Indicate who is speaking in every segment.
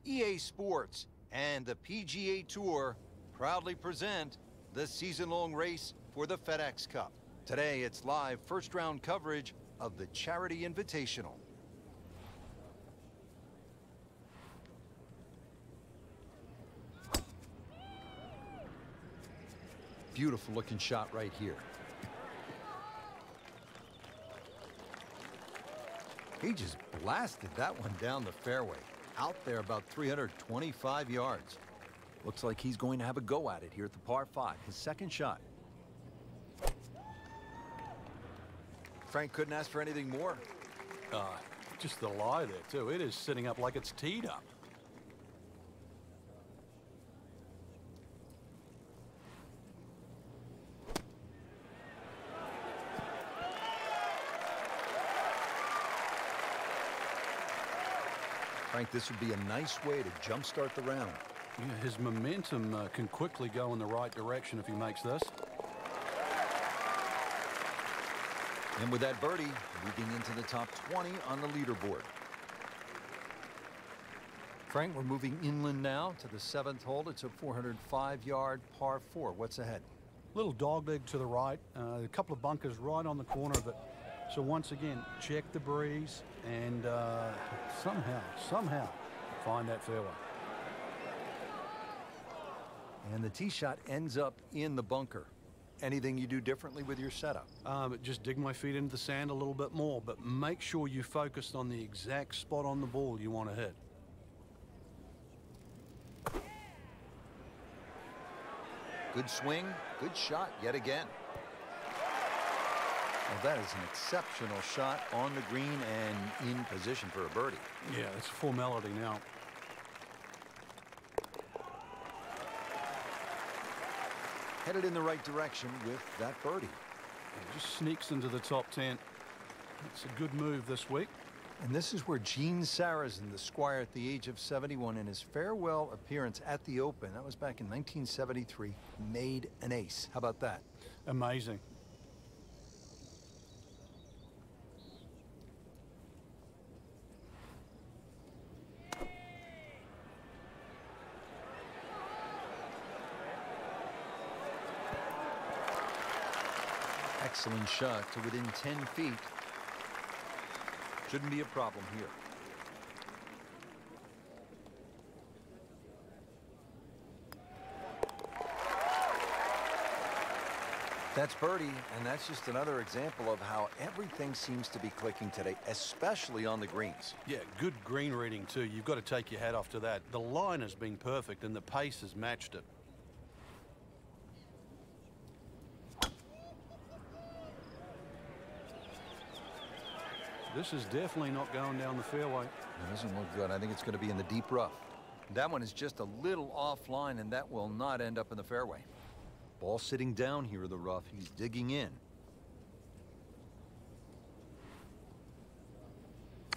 Speaker 1: EA Sports and the PGA Tour proudly present the season-long race for the FedEx Cup. Today, it's live first-round coverage of the Charity Invitational. Beautiful looking shot right here. He just blasted that one down the fairway, out there about 325 yards. Looks like he's going to have a go at it here at the par 5, his second shot. Frank couldn't ask for anything more.
Speaker 2: Just the lie there, too. It is sitting up like it's teed up.
Speaker 1: Frank, this would be a nice way to jumpstart the round.
Speaker 2: Yeah, his momentum can quickly go in the right direction if he makes this.
Speaker 1: And with that birdie, moving into the top 20 on the leaderboard. Frank, we're moving inland now to the 7th hole. It's a 405-yard par 4. What's ahead?
Speaker 2: Little dogleg to the right. A couple of bunkers right on the corner of it. So once again, check the breeze and somehow find that fairway.
Speaker 1: And the tee shot ends up in the bunker. Anything you do differently with your setup?
Speaker 2: Just dig my feet into the sand a little bit more, but make sure you focus on the exact spot on the ball you want to hit.
Speaker 1: Good swing, good shot yet again. Well, that is an exceptional shot on the green and in position for a birdie.
Speaker 2: Yeah, it's a formality now.
Speaker 1: Headed in the right direction with that birdie.
Speaker 2: It just sneaks into the top 10. It's a good move this week.
Speaker 1: And this is where Gene Sarazen, the squire at the age of 71, in his farewell appearance at the Open, that was back in 1973, made an ace. How about that?
Speaker 2: Amazing.
Speaker 1: Excellent shot to within 10 feet. Shouldn't be a problem here. That's birdie, and that's just another example of how everything seems to be clicking today, especially on the greens.
Speaker 2: Yeah, good green reading too. You've got to take your hat off to that. The line has been perfect and the pace has matched it. This is definitely not going down the fairway.
Speaker 1: It doesn't look good. I think it's going to be in the deep rough. That one is just a little offline, and that will not end up in the fairway. Ball sitting down here in the rough. He's digging in.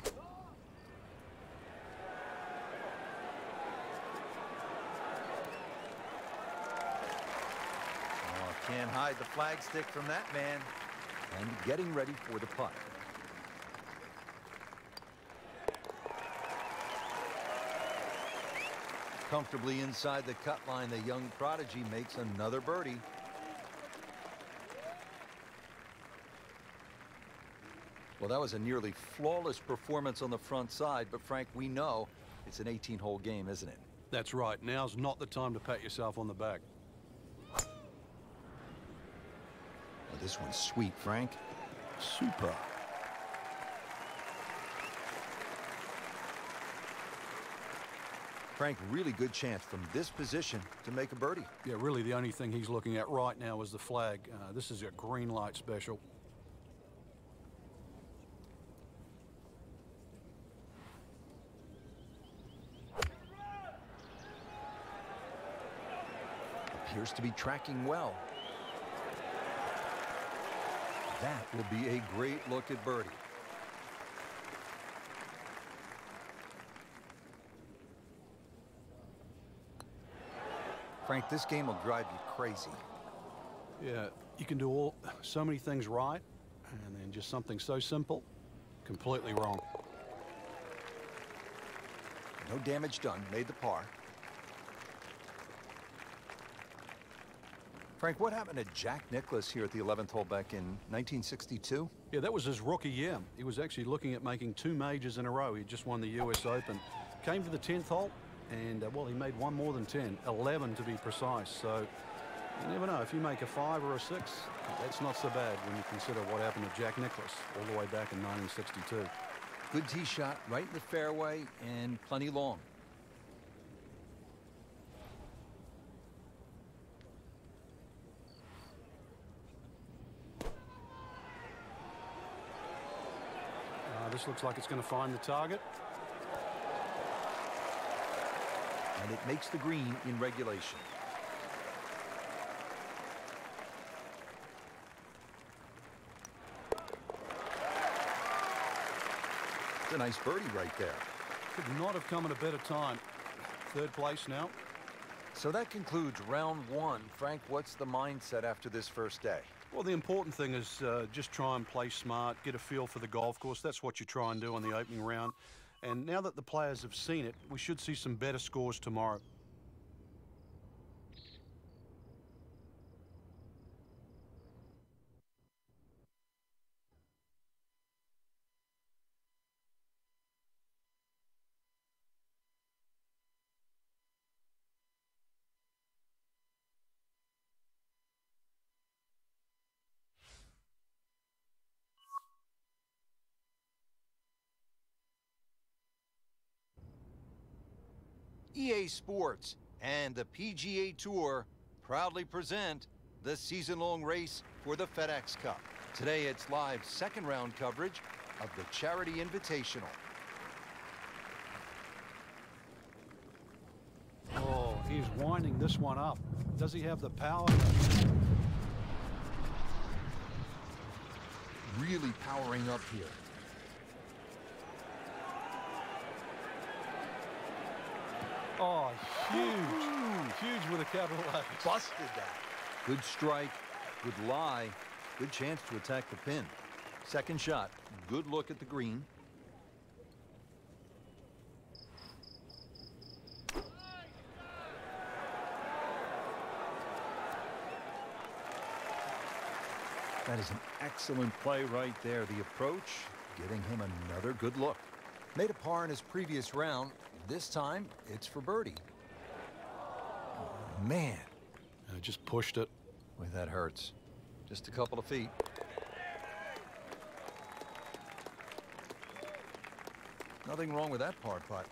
Speaker 1: Oh, can't hide the flagstick from that man. And getting ready for the putt. Comfortably inside the cut line, the young prodigy makes another birdie. Well, that was a nearly flawless performance on the front side, but Frank, we know it's an 18-hole game, isn't it?
Speaker 2: That's right. Now's not the time to pat yourself on the back.
Speaker 1: Well, this one's sweet, Frank. Super. Frank, really good chance from this position to make a birdie.
Speaker 2: Yeah, really the only thing he's looking at right now is the flag. This is a green light special.
Speaker 1: Appears to be tracking well. That will be a great look at birdie. Frank, this game will drive you crazy.
Speaker 2: Yeah, you can do so many things right, and then just something so simple, completely wrong.
Speaker 1: No damage done. Made the par. Frank, what happened to Jack Nicklaus here at the 11th hole back in 1962?
Speaker 2: Yeah, that was his rookie year. He was actually looking at making 2 majors in a row. He just won the US Open. Came to the 10th hole, and, well, he made one more than 10. 11 to be precise. So you never know. If you make a 5 or a 6, that's not so bad when you consider what happened to Jack Nicklaus all the way back in 1962.
Speaker 1: Good tee shot, right in the fairway, and plenty long.
Speaker 2: This looks like it's going to find the target.
Speaker 1: And it makes the green in regulation. It's a nice birdie right there.
Speaker 2: Could not have come at a better time. 3rd place now.
Speaker 1: So that concludes round 1. Frank, what's the mindset after this first day?
Speaker 2: Well, the important thing is just try and play smart, get a feel for the golf course. That's what you try and do on the opening round. And now that the players have seen it, we should see some better scores tomorrow.
Speaker 1: EA Sports and the PGA Tour proudly present the season-long race for the FedEx Cup. Today it's live 2nd round coverage of the Charity Invitational.
Speaker 2: Oh, he's winding this one up. Does he have the power?
Speaker 1: Really powering up here.
Speaker 2: Oh, huge with a capital H.
Speaker 1: Busted that. Good strike, good lie, good chance to attack the pin. 2nd shot, good look at the green. That is an excellent play right there. The approach, giving him another good look. Made a par in his previous round. This time, it's for birdie. Oh, man.
Speaker 2: I just pushed it.
Speaker 1: Boy, that hurts. Just a couple of feet. Nothing wrong with that par putt.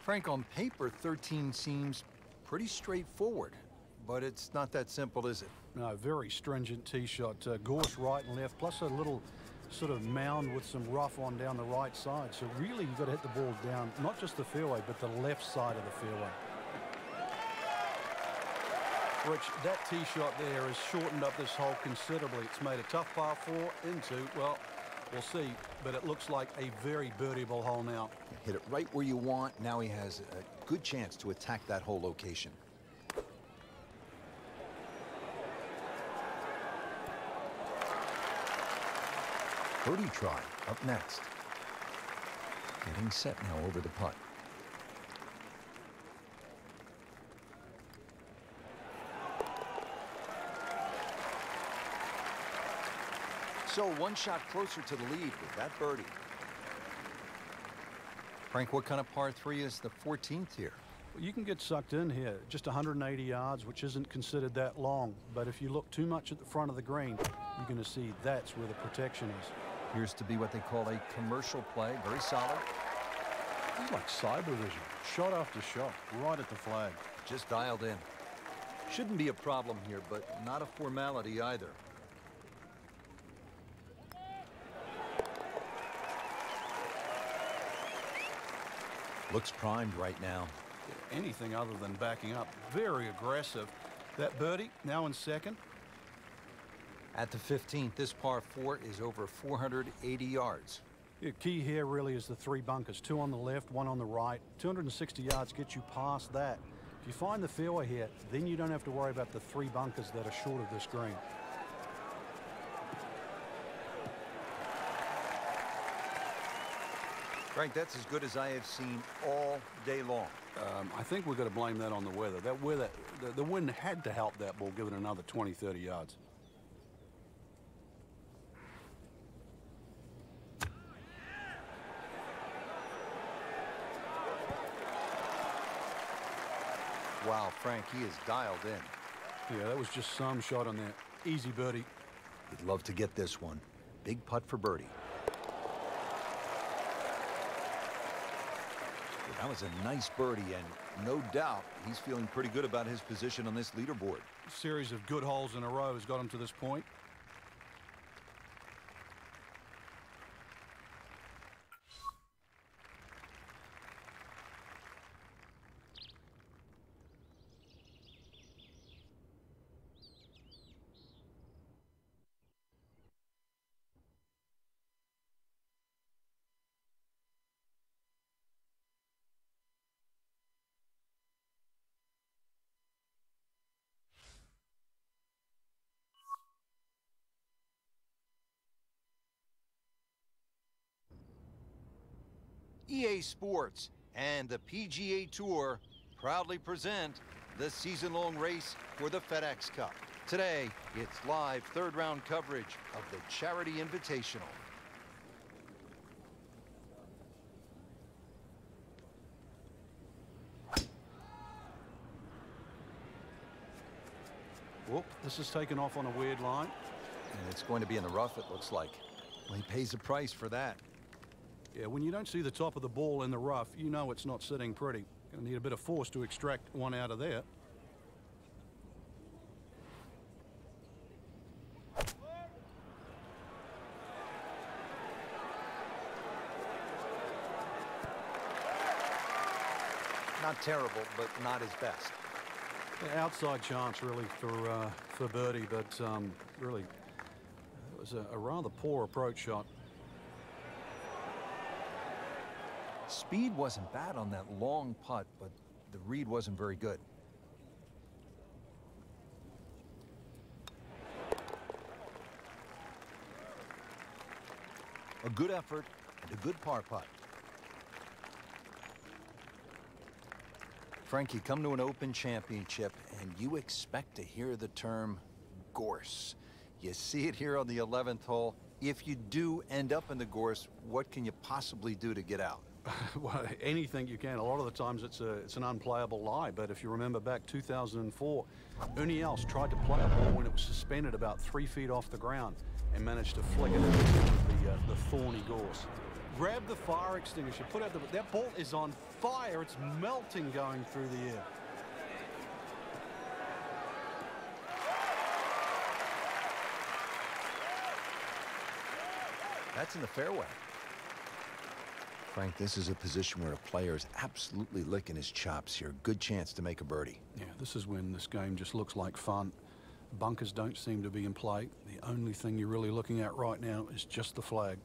Speaker 1: Frank, on paper, 13 seems pretty straightforward, but it's not that simple, is it?
Speaker 2: No, very stringent tee shot. Gorse right and left, plus a little sort of mound with some rough on down the right side. So really you've got to hit the ball down, not just the fairway, but the left side of the fairway. Rich, that tee shot there has shortened up this hole considerably. It's made a tough par 4 into, well, we'll see, but it looks like a very birdieable hole now.
Speaker 1: Hit it right where you want. Now he has a good chance to attack that whole location. Birdie try up next. Getting set now over the putt. So 1 shot closer to the lead with that birdie. Frank, what kind of par 3 is the 14th here?
Speaker 2: Well, you can get sucked in here. Just 180 yards, which isn't considered that long. But if you look too much at the front of the green, you're going to see that's where the protection is.
Speaker 1: Appears to be what they call a commercial play. Very solid.
Speaker 2: It's like cyber vision. Shot after shot, right at the flag.
Speaker 1: Just dialed in. Shouldn't be a problem here, but not a formality either. Looks primed right now.
Speaker 2: Anything other than backing up. Very aggressive. That birdie now in 2nd.
Speaker 1: At the 15th, this par 4 is over 480 yards.
Speaker 2: The key here really is the 3 bunkers. 2 on the left, 1 on the right. 260 yards gets you past that. If you find the fairway here, then you don't have to worry about the 3 bunkers that are short of this green.
Speaker 1: Frank, that's as good as I have seen all day long.
Speaker 2: I think we've got to blame that on the weather. The wind had to help that ball give it another 20, 30 yards.
Speaker 1: Wow, Frank, he is dialed in.
Speaker 2: Yeah, that was just some shot on there. Easy birdie.
Speaker 1: He'd love to get this one. Big putt for birdie. Well, that was a nice birdie, and no doubt he's feeling pretty good about his position on this leaderboard.
Speaker 2: A series of good holes in a row has got him to this point.
Speaker 1: EA Sports and the PGA Tour proudly present the season-long race for the FedEx Cup. Today, it's live third-round coverage of the Charity Invitational.
Speaker 2: Whoop, this is taken off on a weird line.
Speaker 1: And it's going to be in the rough, it looks like. Well, he pays a price for that.
Speaker 2: Yeah, when you don't see the top of the ball in the rough, you know it's not sitting pretty. Gonna need a bit of force to extract one out of there.
Speaker 1: Not terrible, but not his best.
Speaker 2: Yeah, outside chance really for birdie, but really it was a rather poor approach shot.
Speaker 1: Speed wasn't bad on that long putt, but the read wasn't very good. A good effort and a good par putt. Frank, you come to an Open Championship and you expect to hear the term gorse. You see it here on the 11th hole. If you do end up in the gorse, what can you possibly do to get out?
Speaker 2: Well, anything you can. A lot of the times it's an unplayable lie, but if you remember back 2004, Ernie Els tried to play a ball when it was suspended about 3 feet off the ground and managed to flick it into the thorny gorse. Grab the fire extinguisher, put out that ball is on fire. It's melting going through the air.
Speaker 1: That's in the fairway. Frank, this is a position where a player is absolutely licking his chops here. Good chance to make a birdie.
Speaker 2: Yeah, this is when this game just looks like fun. Bunkers don't seem to be in play. The only thing you're really looking at right now is just the flag.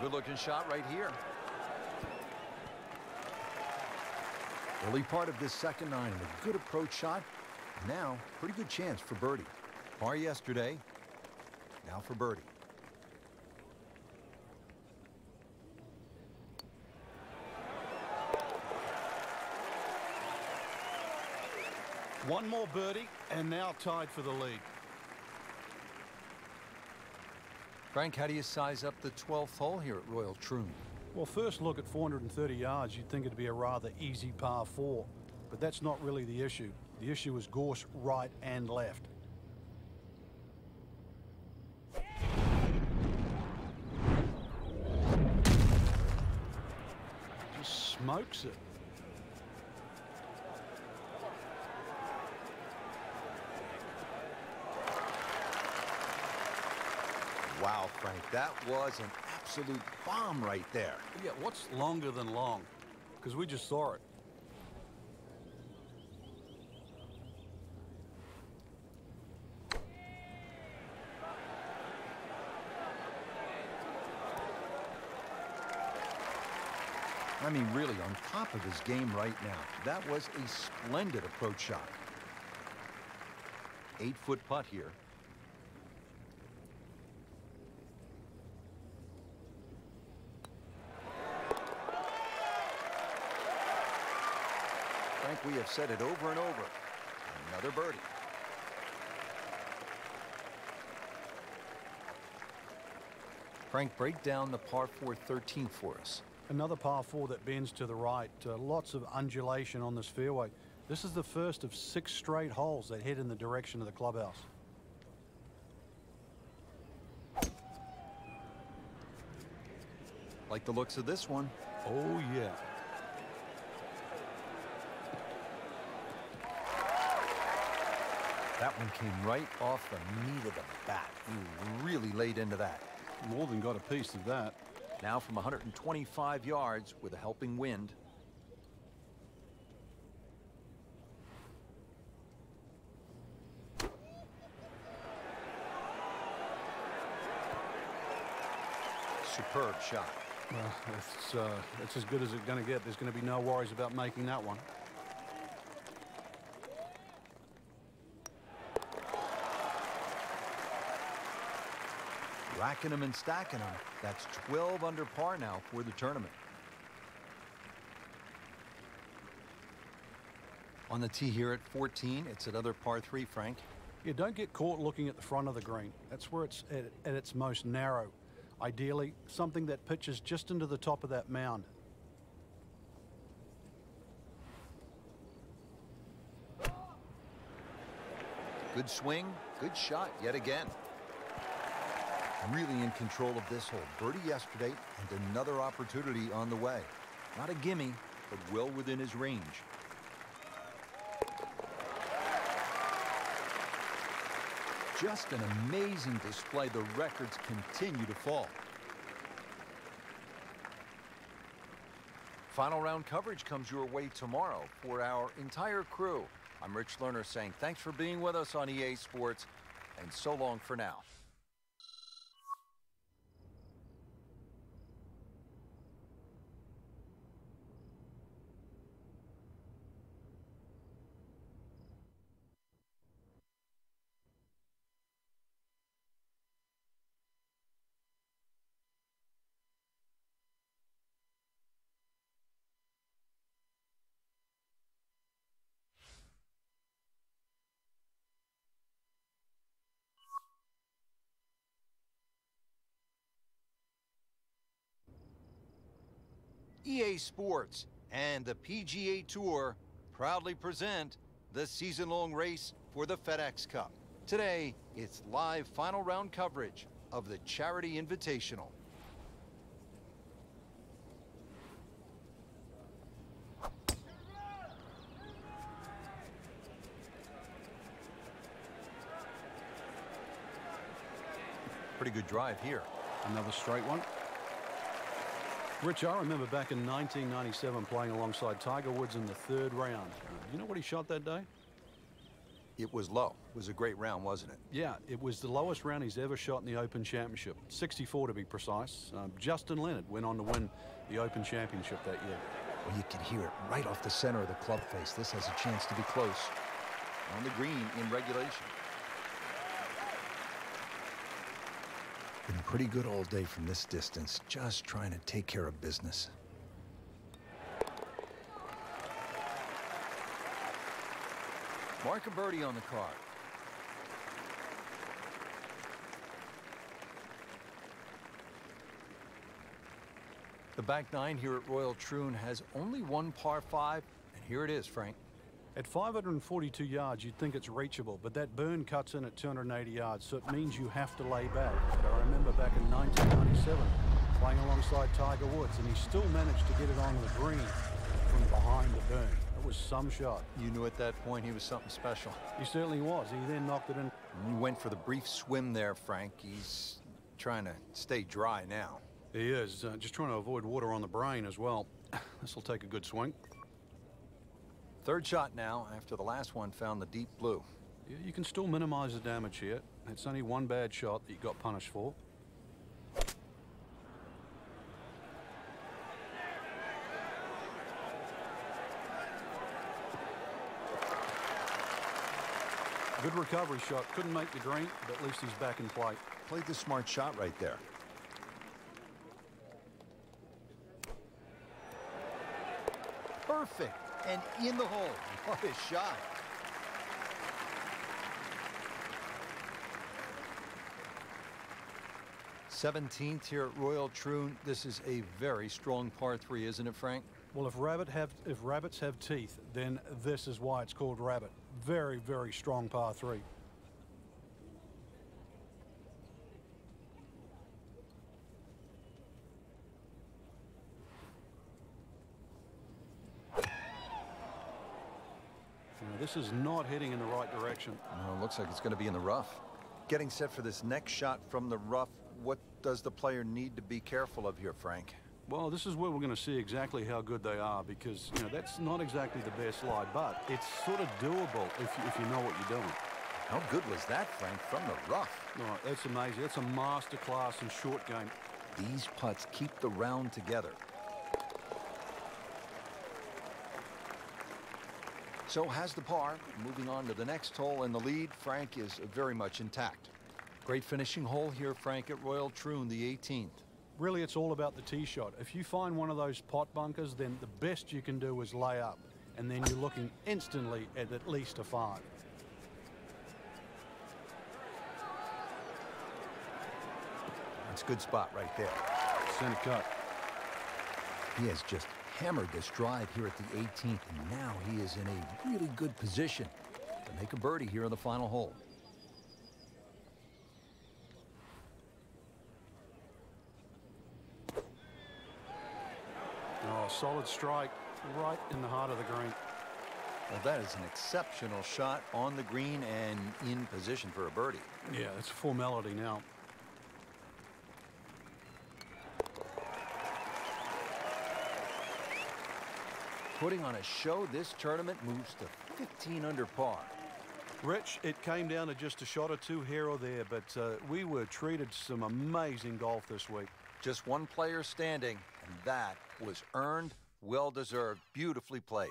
Speaker 1: Good-looking shot right here. Early part of this second nine and a good approach shot. Now, pretty good chance for birdie. Par yesterday, now for birdie.
Speaker 2: One more birdie, and now tied for the lead.
Speaker 1: Frank, how do you size up the 12th hole here at Royal Troon?
Speaker 2: Well, first look at 430 yards, you'd think it'd be a rather easy par 4, but that's not really the issue. The issue is gorse right and left. Just smokes it.
Speaker 1: Wow, Frank, that was an absolute bomb right there.
Speaker 2: Yeah, what's longer than long? Because we just saw it.
Speaker 1: I mean, really on top of his game right now. That was a splendid approach shot. 8-foot putt here. Frank, we have said it over and over. Another birdie. Frank, break down the par 4 13th for us.
Speaker 2: Another par 4 that bends to the right. Lots of undulation on this fairway. This is the first of 6 straight holes that head in the direction of the clubhouse.
Speaker 1: Like the looks of this one.
Speaker 2: Oh, yeah.
Speaker 1: That one came right off the meat of the bat. You really laid into that.
Speaker 2: More than got a piece of that.
Speaker 1: Now from 125 yards with a helping wind. Superb shot.
Speaker 2: Well, it's as good as it's going to get. There's going to be no worries about making that one.
Speaker 1: Racking them and stacking them. That's 12 under par now for the tournament. On the tee here at 14, it's another par 3, Frank.
Speaker 2: You don't get caught looking at the front of the green. That's where it's at its most narrow. Ideally, something that pitches just into the top of that mound.
Speaker 1: Good swing, good shot yet again. Really in control of this hole. Birdie yesterday and another opportunity on the way. Not a gimme, but well within his range. Just an amazing display. The records continue to fall. Final round coverage comes your way tomorrow for our entire crew. I'm Rich Lerner saying thanks for being with us on EA Sports, and so long for now. EA Sports and the PGA Tour proudly present the season-long race for the FedEx Cup. Today, it's live final round coverage of the Charity Invitational. Pretty good drive here.
Speaker 2: Another straight one. Rich, I remember back in 1997 playing alongside Tiger Woods in the 3rd round. You know what he shot that day?
Speaker 1: It was low. It was a great round, wasn't it?
Speaker 2: Yeah, it was the lowest round he's ever shot in the Open Championship. 64 to be precise. Justin Leonard went on to win the Open Championship that year.
Speaker 1: Well, you can hear it right off the center of the club face. This has a chance to be close. On the green in regulation. Been pretty good all day from this distance, just trying to take care of business. Mark a birdie on the card. The back nine here at Royal Troon has only one par 5, and here it is, Frank.
Speaker 2: At 542 yards, you'd think it's reachable, but that burn cuts in at 280 yards, so it means you have to lay back. But I remember back in 1997 playing alongside Tiger Woods, and he still managed to get it onto the green from behind the burn. It was some shot.
Speaker 1: You knew at that point he was something special.
Speaker 2: He certainly was. He then knocked it in.
Speaker 1: He went for the brief swim there, Frank. He's trying to stay dry now.
Speaker 2: He is, just trying to avoid water on the brain as well. This will take a good swing.
Speaker 1: 3rd shot now after the last one found the deep blue.
Speaker 2: Yeah, you can still minimize the damage here. It's only one bad shot that you got punished for. Good recovery shot. Couldn't make the green, but at least he's back in play.
Speaker 1: Played the smart shot right there. Perfect. And in the hole. What a shot. '17th here at Royal Troon. This is a very strong par 3, isn't it, Frank?
Speaker 2: Well, if rabbits have teeth, then this is why it's called rabbit. Very, very strong par 3. This is not heading in the right direction.
Speaker 1: No, it looks like it's going to be in the rough. Getting set for this next shot from the rough, what does the player need to be careful of here, Frank?
Speaker 2: Well, this is where we're going to see exactly how good they are, because, you know, that's not exactly the best lie, but it's sort of doable if you know what you're doing.
Speaker 1: How good was that, Frank, from the rough?
Speaker 2: Oh, that's amazing. That's a master class in short game.
Speaker 1: These putts keep the round together. So has the par. Moving on to the next hole, and the lead, Frank, is very much intact. Great finishing hole here, Frank, at Royal Troon, the 18th.
Speaker 2: Really, it's all about the tee shot. If you find one of those pot bunkers, then the best you can do is lay up, and then you're looking instantly at least a 5.
Speaker 1: That's a good spot right there.
Speaker 2: Center cut.
Speaker 1: He has just hammered this drive here at the 18th, and now he is in a really good position to make a birdie here in the final hole.
Speaker 2: Oh, solid strike right in the heart of the green.
Speaker 1: Well, that is an exceptional shot on the green and in position for a birdie.
Speaker 2: Yeah, it's a formality now.
Speaker 1: Putting on a show, this tournament moves to 15 under par.
Speaker 2: Rich, it came down to just a shot or two here or there, but we were treated some amazing golf this week.
Speaker 1: Just one player standing, and that was earned, well-deserved, beautifully played.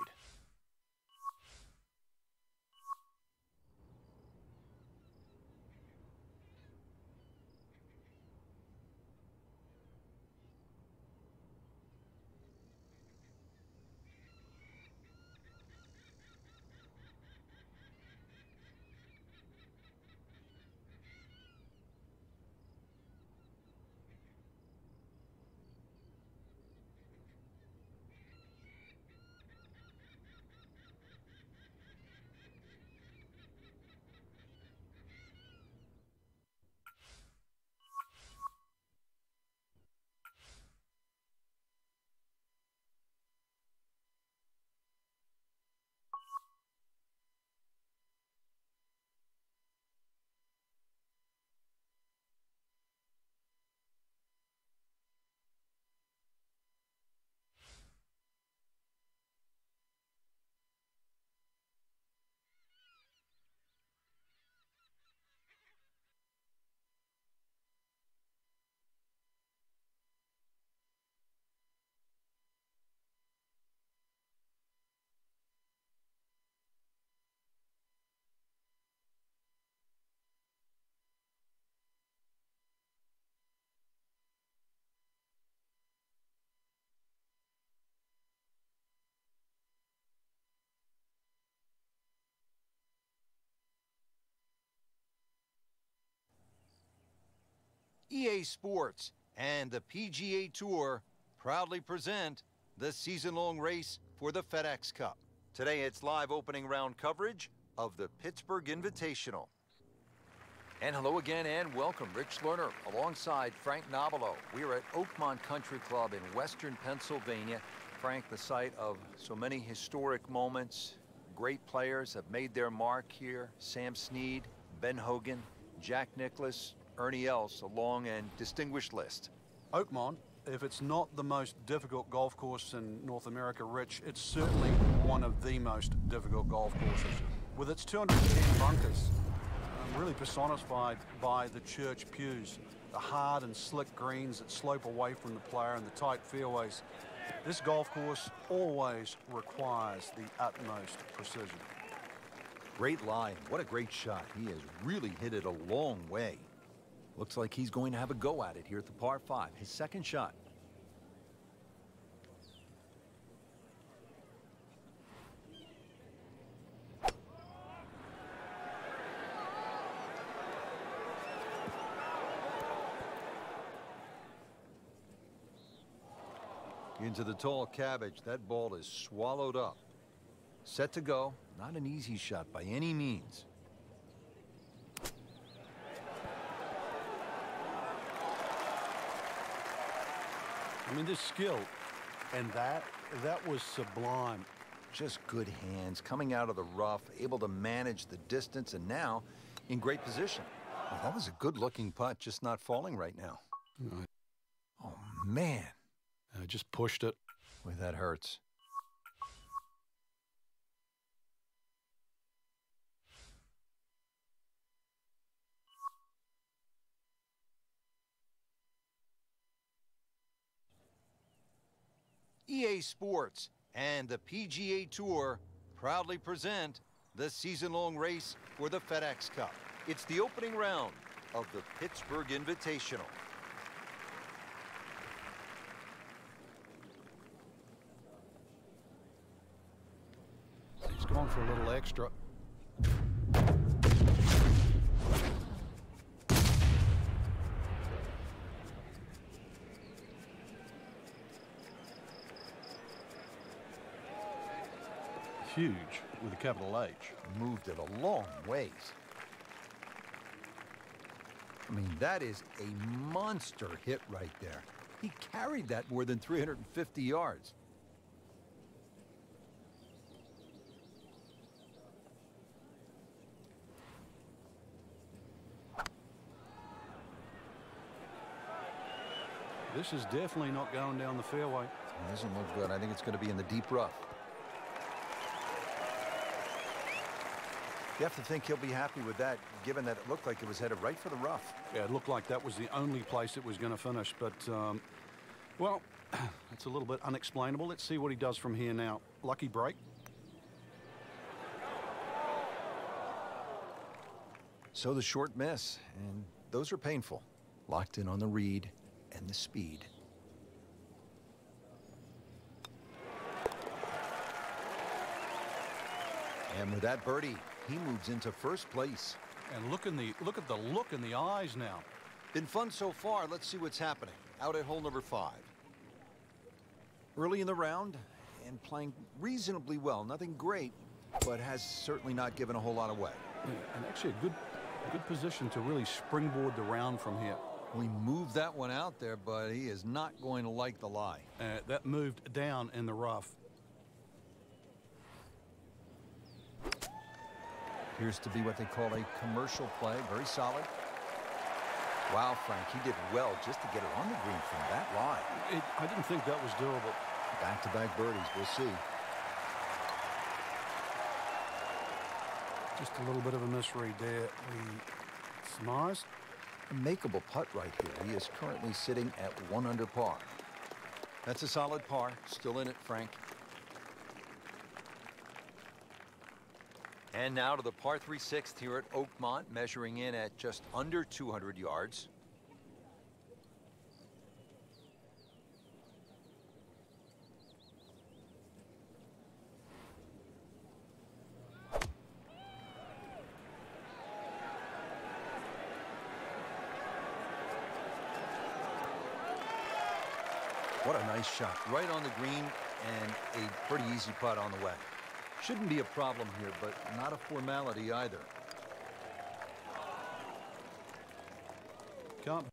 Speaker 1: EA Sports and the PGA Tour proudly present the season-long race for the FedEx Cup. Today it's live opening round coverage of the Pittsburgh Invitational. And hello again and welcome. Rich Lerner alongside Frank Nobilo. We are at Oakmont Country Club in western Pennsylvania. Frank, the site of so many historic moments. Great players have made their mark here. Sam Snead, Ben Hogan, Jack Nicklaus, Ernie Els, a long and distinguished list.
Speaker 2: Oakmont, if it's not the most difficult golf course in North America, Rich, it's certainly one of the most difficult golf courses. With its 210 bunkers, really personified by the church pews, the hard and slick greens that slope away from the player and the tight fairways. This golf course always requires the utmost precision.
Speaker 1: Great lie, and what a great shot. He has really hit it a long way. Looks like he's going to have a go at it here at the par 5, his second shot. Into the tall cabbage. That ball is swallowed up. Set to go. Not an easy shot by any means.
Speaker 2: I mean, this skill, and that was sublime.
Speaker 1: Just good hands coming out of the rough, able to manage the distance, and now in great position. Well, that was a good-looking putt, just not falling right now. Oh, man.
Speaker 2: I just pushed it.
Speaker 1: Boy, that hurts. EA Sports and the PGA Tour proudly present the season-long race for the FedEx Cup. It's the opening round of the Pittsburgh Invitational.
Speaker 2: He's going for a little extra. Huge with a capital H.
Speaker 1: Moved it a long ways. I mean, that is a monster hit right there. He carried that more than 350 yards.
Speaker 2: This is definitely not going down the fairway.
Speaker 1: It doesn't look good. I think it's going to be in the deep rough. You have to think he'll be happy with that, given that it looked like it was headed right for the rough.
Speaker 2: Yeah, it looked like that was the only place it was going to finish. But, well, it's a little bit unexplainable. Let's see what he does from here now. Lucky break.
Speaker 1: So the short miss, and those are painful. Locked in on the read and the speed. And with that birdie, he moves into first place.
Speaker 2: And look at the look in the eyes now.
Speaker 1: Been fun so far. Let's see what's happening out at hole number 5. Early in the round and playing reasonably well. Nothing great, but has certainly not given a whole lot away.
Speaker 2: Yeah, and actually a good position to really springboard the round from here.
Speaker 1: We moved that one out there, but he is not going to like the lie.
Speaker 2: That moved down in the rough.
Speaker 1: Appears to be what they call a commercial play. Very solid. Wow, Frank, he did well just to get it on the green from that line.
Speaker 2: I didn't think that was doable.
Speaker 1: Back-to-back birdies, we'll see.
Speaker 2: Just a little bit of a misread there. Smiles.
Speaker 1: A makeable putt right here. He is currently sitting at 1 under par. That's a solid par. Still in it, Frank. And now to the par 3/6 here at Oakmont, measuring in at just under 200 yards. What a nice shot. Right on the green and a pretty easy putt on the way. Shouldn't be a problem here, but not a formality either.
Speaker 2: Can't